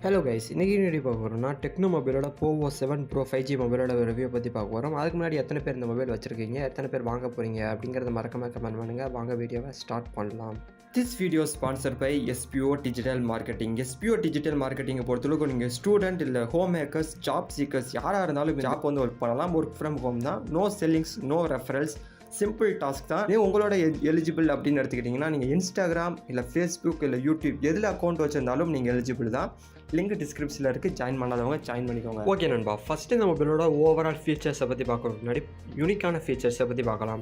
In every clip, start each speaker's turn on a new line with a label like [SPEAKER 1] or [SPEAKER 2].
[SPEAKER 1] Hello guys, இன்றைக்கி video பார்க்க போகிறோம்னா டெக்னோ மொபைலோட போவோ 7 ப்ரோ 5G மொபைலோட ரிவ்யூ பற்றி பார்க்க போகிறோம். அதுக்கு முன்னாடி எத்தனை பேர் இந்த மொபைல் வச்சுருக்கீங்க, எத்தனை பேர் வாங்க போகிறீங்க அப்படிங்கிறத மறக்காம கமெண்ட் பண்ணுங்கள். வாங்க வீடியோவை ஸ்டார்ட் பண்ணலாம். This video sponsor by SPO digital marketing. SPO digital மார்க்கெட்டிங்கை பொறுத்தளவுக்கு நீங்கள் ஸ்டூடெண்ட் இல்லை ஹோம் மேக்கர்ஸ், ஜாப் சீக்கர்ஸ் யாராக இருந்தாலும் ஜாப் வந்து ஒர்க் பண்ணலாம். ஒர்க் ஃப்ரம் ஹோம் தான். No sellings, no referrals, simple task தான். உங்களோட எலிஜிபிள் அப்படின்னு எடுத்துக்கிட்டிங்கன்னா நீங்கள் இன்ஸ்டாகிராம் இல்லை ஃபேஸ்புக் இல்லை யூடியூப் எதில் அக்கௌண்ட் வச்சுருந்தாலும் நீங்கள் எலிஜிபிள் தான். லிங்க் டிஸ்கிரிப்ஷனில் இருக்குது. ஜாயின் பண்ணாதவங்க ஜாயின் பண்ணிக்கோங்க. ஓகே நண்பா, ஃபஸ்ட்டு இந்த மொபைலோட ஓவரால் ஃபீச்சர்ஸை பற்றி பார்க்கணும். முன்னாடி யூனிக்கான ஃபீச்சர்ஸை பற்றி பார்க்கலாம்.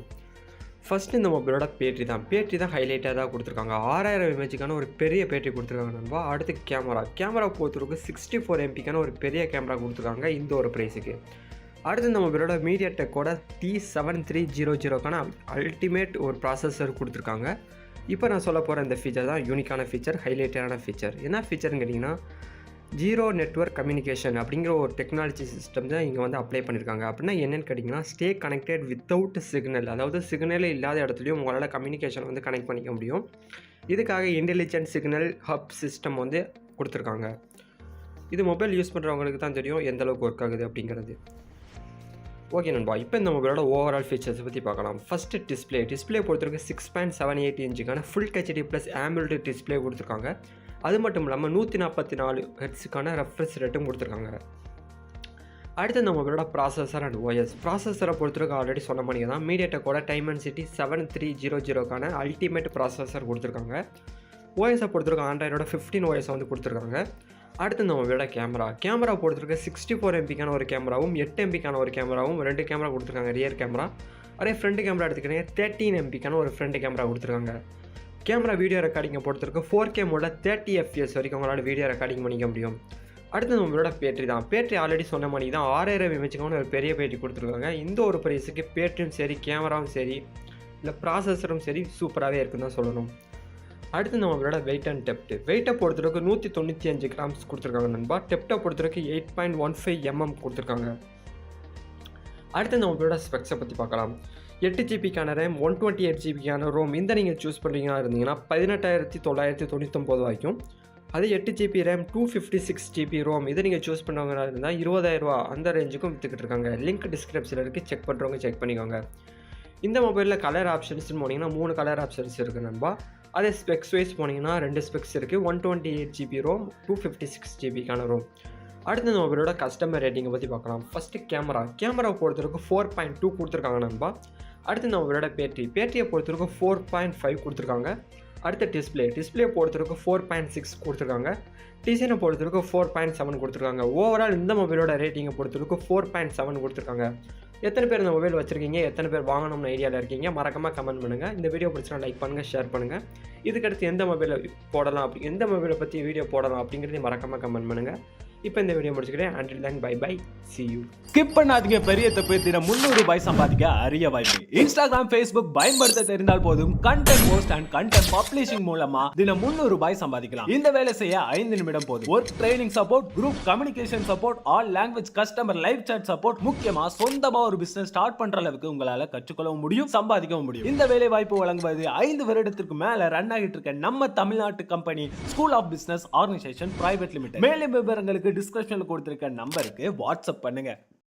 [SPEAKER 1] ஃபஸ்ட்டு இந்த மொபைலோட பேட்டரி தான் ஹைலைட்டாக தான் கொடுத்துருக்காங்க. 6000 இமேஜுக்கான ஒரு பெரிய பேட்டரி கொடுத்துருக்காங்க நண்பா. அடுத்து கேமரா பொறுத்தவரைக்கும் 64 MPக்கான ஒரு பெரிய கேமரா கொடுத்துருக்காங்க இந்த ஒரு ப்ரைஸுக்கு. அடுத்து இந்த மொபைலோட மீடியாடெக்கோட T7300க்கான அல்டிமேட் ஒரு ப்ராசஸர் கொடுத்துருக்காங்க. இப்போ நான் சொல்ல போகிற இந்த ஃபீச்சர் தான் யூனிக்கான ஃபீச்சர், ஹைலைட்டான ஃபீச்சர். என்ன ஃபீச்சர்னு கேட்டிங்கன்னா, ஜீரோ நெட்வொர்க் கம்யூனிகேஷன் அப்படிங்கிற ஒரு டெக்னாலஜி சிஸ்டம் தான் இங்கே வந்து அப்ளை பண்ணியிருக்காங்க. அப்படின்னா என்னென்னு கேட்டிங்கன்னா, ஸ்டே கனெக்டட் வித்தவுட் சிக்னல், அதாவது சிக்னலே இல்லாத இடத்துலையும் உங்களால் கம்யூனிகேஷன் வந்து கனெக்ட் பண்ணிக்க முடியும். இதுக்காக இன்டெலிஜென்ட் சிக்னல் ஹப் சிஸ்டம் வந்து கொடுத்துருக்காங்க. இது மொபைல் யூஸ் பண்ணுறவங்களுக்கு தான் தெரியும் எந்தளவுக்கு ஒர்க் ஆகுது அப்படிங்கிறது. ஓகே நண்பா, இப்போ இந்த மொபைலோட ஓவரால் ஃபீச்சர்ஸை பற்றி பார்க்கலாம். ஃபஸ்ட்டு டிஸ்பிளே பொறுத்தவரைக்கும் 6.78 இன்ச்சுக்கான full HD plus AMOLED display கொடுத்துருக்காங்க. அது மட்டும் இல்லாமல் 144 ஹெர்ட்ஸுக்கான ரெஃப்ரெஷ் ரேட்டும் கொடுத்துருக்காங்க. அடுத்து இந்த மொபைலோட ப்ராசஸர் அண்ட் OS. ப்ராசஸரை பொறுத்தவரைக்கும் ஆல்ரெடி சொன்ன மாதிரி தான் மீடியாடெக்கோட Dimensity 7300க்கான அல்டிமேட் ப்ராசஸர் கொடுத்துருக்காங்க. OSஐ பொறுத்தவரைக்கும் ஆண்ட்ராய்டோட 15 OS வந்து கொடுத்துருக்காங்க. அடுத்து இந்த மொபைலோட கேமரா பொறுத்தவரைக்கும் 64 MPக்கான ஒரு கேமராவும் 8 MPக்கான ஒரு கேமராவும் 2 கேமரா கொடுத்துருக்காங்க. ரியர் கேமரா அதே ஃப்ரண்ட் கேமரா எடுத்துக்கிட்டீங்க 13 MPக்கான ஒரு ஃப்ரண்ட் கேமரா கொடுத்துருக்காங்க. கேமரா வீடியோ ரெக்கார்டிங்கை பொறுத்தவரைக்கும் 4K மோட 30 FPS வரைக்கும் உங்களால் வீடியோ ரெக்கார்டிங் பண்ணிக்க முடியும். அடுத்து நம்மளோட பேட்டரி ஆல்ரெடி சொன்ன மாதிரி தான் 6000 இமேஜுக்கான ஒரு பெரிய பேட்டரி கொடுத்துருக்காங்க. இந்த ஒரு ப்ரைஸுக்கு பேட்டரியும் சரி, கேமராவும் சரி, இல்லை ப்ராசஸரும் சரி சூப்பராகவே இருக்குன்னு தான் சொல்லணும். அடுத்து நம்மளோட வெயிட் அண்ட் வெயிட்டை பொறுத்தவரைக்கும் 195 கிராம்ஸ் கொடுத்துருக்காங்க நண்பா. டெப்டை பொறுத்தவரைக்கும் 8.15 mm கொடுத்துருக்காங்க. அடுத்து நம்மளோட ஸ்பெக்ஸை பற்றி பார்க்கலாம். 8 GBக்கான ரேம், 128 GBக்கான ரோம். இந்த நீங்கள் சூஸ் பண்ணுறீங்கன்னா இருந்தீங்கன்னா 18,999 வரைக்கும். அது 8 GB ரேம், 256 GB ரோம். இதை நீங்கள் சூஸ் பண்ணுறவங்க இருந்தால் 20,000 அந்த ரேஞ்சுக்கும் விற்றுக்கிட்டு இருக்காங்க. லிங்க் டிஸ்கிரிப்ஷனில் இருக்குது, செக் பண்ணுறவங்க செக் பண்ணிக்கோங்க. இந்த மொபைலில் கலர் ஆப்ஷன்ஸ்னு போனீங்கன்னா 3 கலர் ஆப்ஷன்ஸ் இருக்குது நண்பா. அதே ஸ்பெக்ஸ் வைஸ் போனீங்கன்னா 2 ஸ்பெக்ஸ் இருக்குது. 128 GB ரோம், 256 GBக்கான ரோம். அடுத்து இந்த மொபைலோட கஸ்டமர் ரேட்டிங்கை பற்றி பார்க்கலாம். ஃபஸ்ட்டு கேமரா பொறுத்தவரைக்கும் 4.2 கொடுத்துருக்காங்க நண்பா. அடுத்து இந்த மொபைலோட பேட்டரியை பொறுத்தவரைக்கும் 4.5 கொடுத்துருக்காங்க. அடுத்த டிஸ்பிளே பொறுத்தவரைக்கும் 4.6 கொடுத்துருக்காங்க. டிசைனை பொறுத்தவரைக்கும் 4.7 கொடுத்துருக்காங்க. ஓவரால் இந்த மொபைலோட ரேட்டிங்கை பொறுத்தவரைக்கும் 4.7 கொடுத்துருக்காங்க. எத்தனை பேர் இந்த மொபைல் வச்சுருக்கீங்க, எத்தனை பேர் வாங்கணும்னு ஐடியாவில் இருக்கீங்க, மறக்காமல் கமெண்ட் பண்ணுங்கள். இந்த வீடியோ பிடிச்சா லைக் பண்ணுங்கள், ஷேர் பண்ணுங்கள். இதுக்கடுத்து எந்த மொபைலை போடலாம், எந்த மொபைலை பற்றி வீடியோ போடலாம் அப்படிங்கிறதையும் மறக்காமல் கமெண்ட் பண்ணுங்கள். இப்போ இந்த வீடியோ முடிச்சுக்கிறேன். until then bye bye, see you.
[SPEAKER 2] Skip பண்ணாதீங்க. பெரிய தப்பு. தினம் 300 ரூபாய் சம்பாதிக்க அரிய வாய்ப்பு. இன்ஸ்டாகிராம், Facebook பயன்படுத்த தெரிந்தால் போதும். Content post and content publishing மூலமா தினம் 300 ரூபாய் சம்பாதிக்கலாம். இந்த வேலை செய்ய 5 நிமிடம் போதும். Work training support, group communication support, all language customer live chat support, முக்கியமா சொந்தமா ஒரு பிசினஸ் ஸ்டார்ட் பண்ற அளவுக்கு உங்களால கற்றுக்கொள்ளவும் முடியும், சம்பாதிக்கவும் முடியும். இந்த வேலை வாய்ப்பு வழங்குவது 5 வருடத்திற்கு மேல ரன் ஆகிட்டு இருக்க நம்ம தமிழ்நாட்டு company school of business organisation private limited. மேலும் விவரங்களுக்கு டிஸ்கிரிப்ஷன்ல கொடுத்திருக்க நம்பருக்கு வாட்ஸ்அப் பண்ணுங்க.